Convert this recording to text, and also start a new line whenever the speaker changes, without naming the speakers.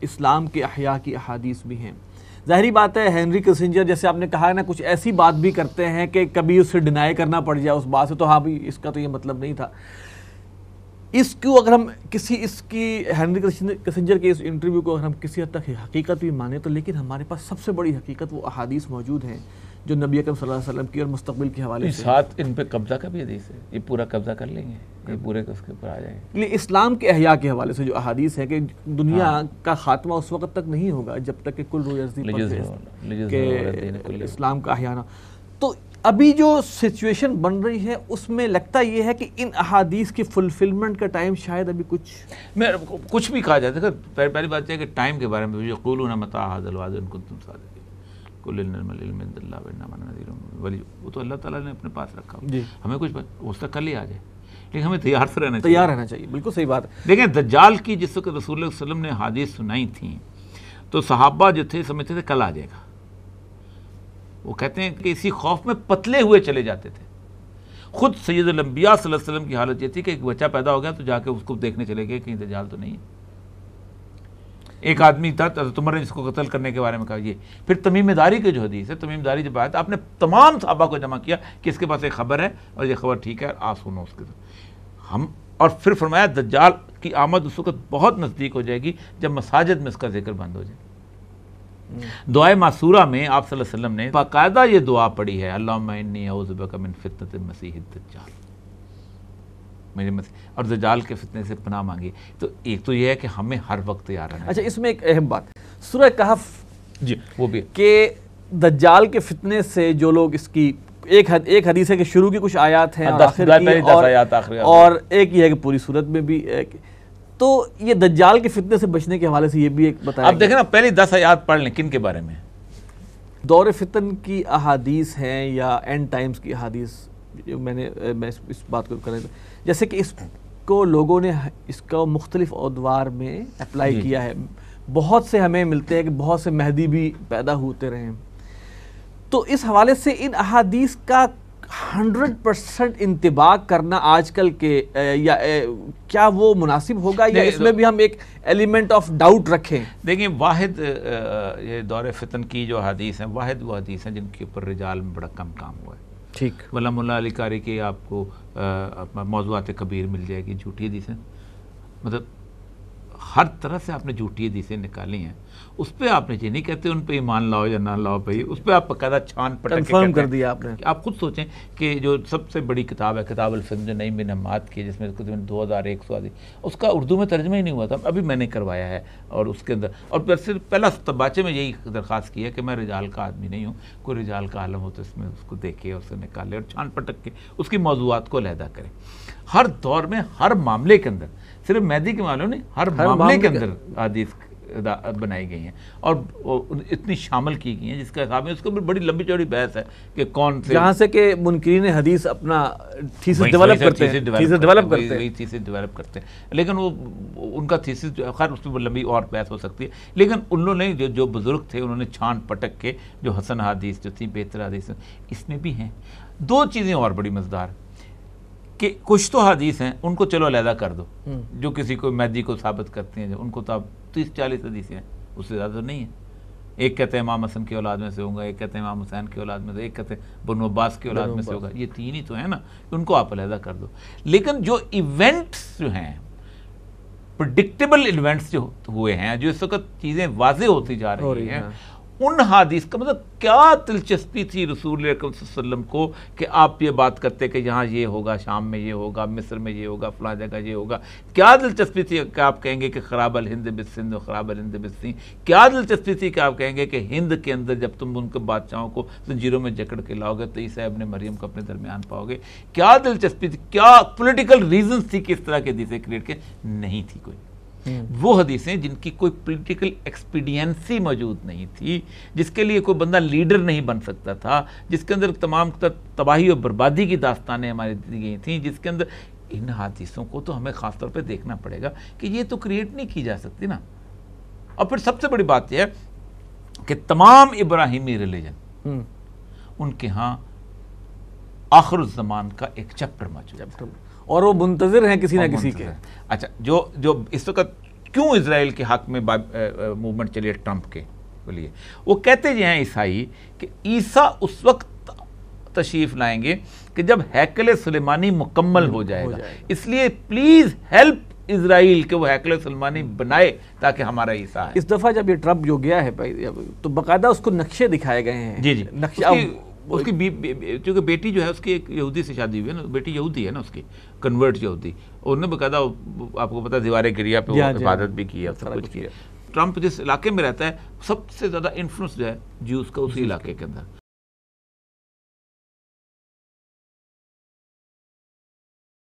اسلام کے احیاء کی احادیث بھی ہیں. ظاہری بات ہے ہینری کسنجر جیسے آپ نے کہا ہے نا کچھ ایسی بات بھی کرتے ہیں کہ کبھی اسے ڈینائی کرنا پڑ جائے اس بات سے، تو ہاں بھی اس کا تو یہ مطلب نہیں تھا. اس کو اگر ہم اس کی ہینری کسنجر کے اس انٹرویو کو اگر ہم کسی حد تک حقیقت بھی مانیں تو لیکن ہمارے پاس سب سے بڑی حقیقت وہ احادیث موجود ہیں جو نبی اکرم صلی اللہ علیہ وسلم کی اور مستقبل کے حوالے سے.
ساتھ ان پہ قبضہ کا بھی حدیث ہے، یہ پورا قبضہ کر لیں گے، یہ پورے اس کے اوپر آ جائیں گے.
اسلام کے احیاء کے حوالے سے جو احادیث ہے کہ دنیا کا خاتمہ اس وقت تک نہیں ہوگا جب تک کہ کل روح ازدی کہ اسلام کا احیاء نہ. تو ابھی جو سچویشن بن رہی ہے اس میں لگتا یہ ہے کہ ان احادیث کی فلفلمنٹ کا ٹائم شاید ابھی
کچھ بھی کہا جاتا ہے. پہلی بات یہ ہے کہ ٹائم کے بارے میں یقولون متی ھذا الوعد ان کنتم صادقین قل انما العلم عند اللہ وانما انا نذیر مبین. وہ تو اللہ تعالیٰ نے اپنے پاس رکھا، ہمیں کچھ اس تک کل ہی آ جائے، لیکن ہمیں تیار سے رہنا چاہیے. بالکل صحیح بات ہے. دیکھیں دجال کی جس وقت رسول اللہ صلی اللہ علیہ وسلم نے حدیث سنائی تھیں تو صحابہ جو تھے سمجھتے تھے کل آ جائے گا. وہ کہتے ہیں کہ اسی خوف میں پتلے ہوئے چلے جاتے تھے. خود سید الانبیاء صلی اللہ علیہ وسلم کی حالت یہ تھی کہ ایک بچہ پیدا ہو گیا تو جا کے اس کو دیکھنے چلے گئے کہیں دجال تو نہیں ہے. ایک آدمی تھا حضرت عمر نے جس کو قتل کرنے کے بارے میں کہا یہ. پھر تمیم داری کی جو حدیث ہے، تمیم داری جب آیا تو آپ نے تمام صحابہ کو جمع کیا کہ اس کے پاس ایک خبر ہے اور یہ خبر ٹھیک ہے، آپ سنو اس کے ساتھ ہم. اور پھر فرمایا دجال کی آمد اس وقت بہت نزدیک ہو جائے گی جب مساجد میں اس کا ذکر بند ہو جائے. دعائے معصورہ میں آپ صلی اللہ علیہ وسلم نے باقاعدہ یہ دعا پڑھی ہے، اللہم انی اعوذ بک من فتنۃ المسیح الدجال، میرے مسیح اور دجال کے فتنے سے پناہ مانگی. تو ایک تو یہ ہے کہ ہمیں ہر وقت تیار رہنا.
اچھا اس میں ایک اہم بات سورہ کہف
جی وہ بھی
کہ دجال کے فتنے سے جو لوگ اس کی ایک حدیث ہے کہ شروع کی کچھ آیات ہیں اور آخر کی اور ایک یہ ہے کہ پوری صورت میں بھی. تو یہ دجال کے فتنے سے بچنے کے حوالے سے یہ بھی ایک بتایا.
اب دیکھیں نا پہلی 10 آیات پڑھ لیں کن کے بارے میں؟
دور فتن کی احادیث ہیں یا اینڈ ٹائمز کی احادیث. میں اس بات کو کریں جیسے کہ اس کو لوگوں نے اس کا مختلف ادوار میں اپلائی کیا ہے. بہت سے ہمیں ملتے ہیں کہ بہت سے مہدی بھی پیدا ہوتے رہے ہیں. تو اس حوالے سے ان احادیث کا 100% انطباق کرنا آج کل کے یا کیا وہ مناسب ہوگا یا اس میں بھی ہم ایک ایلیمنٹ آف ڈاؤٹ رکھیں؟
دیکھیں واحد یہ دور فتن کی جو حدیث ہیں واحد وہ حدیث ہیں جن کے اوپر رجال میں بڑا کم کام ہوا ہے.
ٹھیک.
مولانا ملا علی قاری کے آپ کو موضوعات کبیر مل جائے گی، جھوٹی حدیثیں، مطلب ہر طرح سے آپ نے جھوٹی حدیثیں نکالی ہیں. اس پہ آپ نے یہ نہیں کہتے ان پہ ایمان لاؤ یا نہ لاؤ بھائی، اس پہ آپ باقاعدہ چھان پٹک کے
کنفرم کر دیا آپ نے.
آپ خود سوچیں کہ جو سب سے بڑی کتاب ہے کتاب الفن جو نعیم بن حماد کی جس میں 2100 اس کا اردو میں ترجمہ ہی نہیں ہوا تھا، ابھی میں نے کروایا ہے. اور اس کے اندر اور صرف پہلا تباچے میں یہی درخواست کی ہے کہ میں رجال کا آدمی نہیں ہوں، کوئی رجال کا عالم ہو تو اس میں اس کو دیکھے اسے نکالے اور چھان پٹک کے اس کی موضوعات کو علیحدہ کرے. ہر دور میں ہر معاملے کے اندر، صرف مہدی کے معاملے نہیں، ہر معاملے کے اندر حدیث بنائی گئی ہیں اور اتنی شامل کی گئی ہیں جس کا حساب ہے. اس کو بھی بڑی لمبی چوڑی بحث ہے کہ کون سے
جہاں سے کہ منکرین حدیث اپنا تھیسس ڈیولپ کرتے ہیں لیکن وہ ان کا تھیسس خیر اس میں لمبی اور بحث ہو سکتی ہے. لیکن انہوں نے جو بزرگ تھے انہوں نے چھان پٹک کے جو حسن حدیث جو تھی بہتر حدیث اس میں بھی ہیں. دو چیزیں اور بڑی مزیدار کہ کچھ تو حدیث ہیں ان کو چلو علیحدہ کر دو جو کسی کو مہدی کو ثابت کرتے ہیں، ان کو تو اب 30-40 حدیثیں ہیں، اس سے زیادہ نہیں ہیں. ایک کہتے ہیں امام حسن کی اولاد میں سے ہوگا، ایک کہتے ہیں امام حسین کی اولاد میں سے، ایک کہتے ہیں بنو عباس کی اولاد میں سے ہوگا. یہ 3 ہی تو ہیں نا، ان کو آپ علیحدہ کر دو. لیکن جو ایونٹس جو ہیں پریڈکٹیبل ایونٹس جو ہوئے ہیں، جو اس وقت چیزیں واضح ہوتی جا رہی ہیں، ان حدیث کا مطلب کیا دلچسپی تھی رسول اکرم صلی اللہ علیہ وسلم کو کہ آپ یہ بات کرتے کہ یہاں یہ ہوگا، شام میں یہ ہوگا، مصر میں یہ ہوگا، فلاں جگہ یہ ہوگا. کیا دلچسپی تھی کہ آپ کہیں گے کہ خراب الہند بالسندھ و خراب الہند بالسین؟ کیا دلچسپی تھی کہ آپ کہیں گے کہ ہند کے اندر جب تم ان کے بادشاہوں کو زنجیروں میں جکڑ کے لاؤ گے تو عیسیٰ ابن مریم کو اپنے درمیان پاؤ گے؟ کیا دلچسپی تھی؟ کیا پولیٹیکل ریزنز تھی کہ اس طرح کی حدیثیں کریٹ کے؟ نہیں تھی کوئی. وہ حدیثیں جن کی کوئی پولیٹیکل ایکسپیڈینسی موجود نہیں تھی، جس کے لیے کوئی بندہ لیڈر نہیں بن سکتا تھا، جس کے اندر تمام تباہی اور بربادی کی داستانیں ہماری دی گئی تھیں، جس کے اندر ان حدیثوں کو تو ہمیں خاص طور پہ دیکھنا پڑے گا کہ یہ تو کریٹ نہیں کی جا سکتی نا. اور پھر سب سے بڑی بات یہ ہے کہ تمام ابراہیمی ریلیجن ان کے ہاں آخر الزمان کا ایک چیپٹر موجود ہے اور وہ منتظر ہیں کسی نہ کسی کے. اچھا جو اس وقت کیوں اسرائیل کے حق میں موومنٹ چلی ہے ٹرمپ کے لیے. وہ کہتے جو ہیں عیسائی کہ عیسیٰ اس وقت تشریف لائیں گے کہ جب ہیکل سلیمانی مکمل ہو جائے گا, اس لیے پلیز ہیلپ اسرائیل کہ وہ ہیکل سلیمانی بنائے تاکہ ہمارا عیسیٰ ہے.
اس دفعہ جب یہ ٹرمپ جو گیا ہے تو باقاعدہ اس کو نقشے دکھائے گئے ہیں.
جی
نقشہ
اس کی چونکہ بیٹی جو ہے اس کی ایک یہودی سے شادی ہوئی ہے نا, بیٹی یہودی ہے نا اس کی, کنورٹ یہودی, انہوں نے باقاعدہ آپ کو پتا دیوار گریا پہ وہ عبادت بھی کی ہے, سب کچھ کیا. ٹرمپ جس علاقے میں رہتا ہے سب سے زیادہ انفلوئنس جو ہے جیوز کا اسی علاقے کے اندر,